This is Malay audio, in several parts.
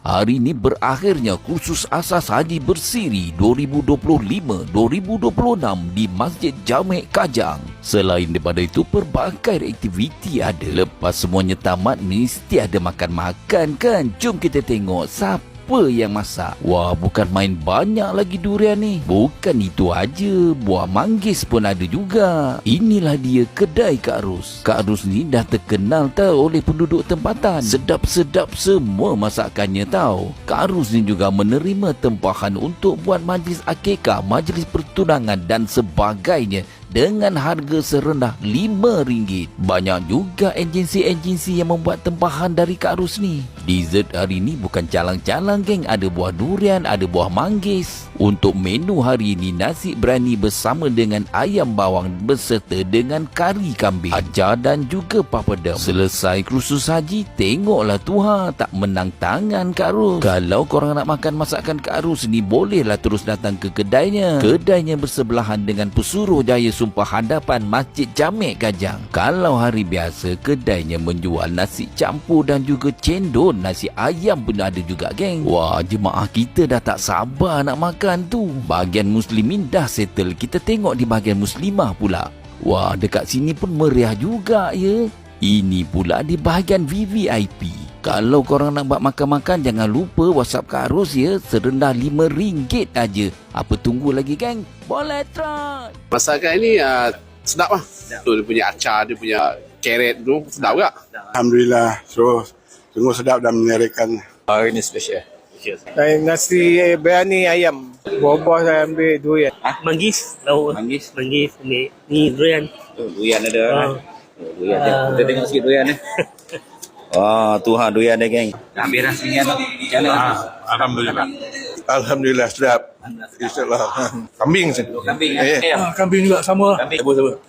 Hari ini berakhirnya kursus asas haji bersiri 2025-2026 di Masjid Jamek Kajang. Selain daripada itu, pelbagai aktiviti ada. Lepas semuanya tamat, mesti ada makan-makan kan? Jom kita tengok siapa yang masak. Wah, bukan main banyak lagi durian ni. Bukan itu aja, buah manggis pun ada juga. Inilah dia kedai Kak Ros. Kak Ros ni dah terkenal tau oleh penduduk tempatan. Sedap-sedap semua masakannya tau. Kak Ros ni juga menerima tempahan untuk buat majlis akikah, majlis pertunangan dan sebagainya dengan harga serendah RM5. Banyak juga agensi-agensi yang membuat tempahan dari Kak Ros ni. Dessert hari ni bukan calang-calang geng. Ada buah durian, ada buah manggis. Untuk menu hari ini, nasi berani bersama dengan ayam bawang beserta dengan kari kambing, ajar dan juga papadam. Selesai kursus haji, tengoklah Tuhan, tak menang tangan Kak Ros. Kalau korang nak makan masakan Kak Ros ni, bolehlah terus datang ke kedainya. Kedainya bersebelahan dengan Pesuruhjaya Sumpah Hadapan Masjid Jamek Kajang. Kalau hari biasa, kedainya menjual nasi campur dan juga cendol. Nasi ayam pun ada juga geng. Wah, jemaah kita dah tak sabar nak makan tu. Bahagian muslimin dah settle. Kita tengok di bahagian muslimah pula. Wah, dekat sini pun meriah juga ya. Ini pula di bahagian VVIP. Kalau korang nak buat makan-makan, jangan lupa WhatsApp Kak Ros ya. Serendah RM5 aja. Apa tunggu lagi geng? Boleh try. Masakan ini sedap lah. Tu dia punya acar, dia punya carrot tu sedap juga. Alhamdulillah, sungguh sedap dan menerikan. Hari ni special. Nasi biryani ayam. Buah-buah saya ambil durian. Manggis, lauk. Manggis. Manggis, ni durian. Durian ada. Durian dia. Kita tengok sikit durian ni. Tuhan durian dia geng. Ambil rasanya tu. Macam mana? Alhamdulillah. Alhamdulillah sedap. InsyaAllah. Kambing sih. Kambing. Kambing juga sama. Kambing.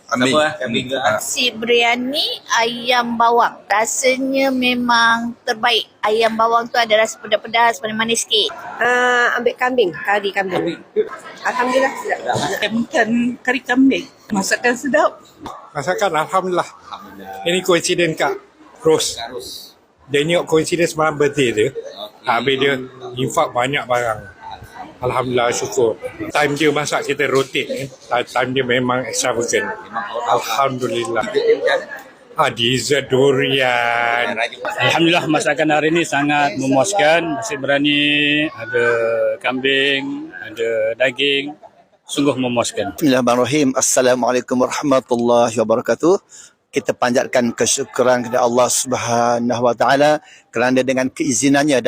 Kambing. Kambing juga. Nasi biryani ayam bawang. Rasanya memang terbaik. Ayam bawang tu ada rasa pedas-pedas, manis-manis sikit. Ambil kambing, kari kambing. Alhamdulillah sedap. Bukan kari kambing. Masakan sedap. Masakan Alhamdulillah. Ini koinsiden Kak Ros. Dia ni koinsiden semalam birthday dia. Habis dia infak banyak barang. Alhamdulillah, syukur. Time dia masak kita rotate. Time dia memang extravagant. Alhamdulillah. Dessert durian. Alhamdulillah, masakan hari ini sangat memuaskan. Nasi berani, ada kambing, ada daging. Sungguh memuaskan. Bismillahirrahmanirrahim. Assalamualaikum warahmatullahi wabarakatuh. Kita panjatkan kesyukuran kepada Allah Subhanahu Wa Taala kerana dengan keizinannya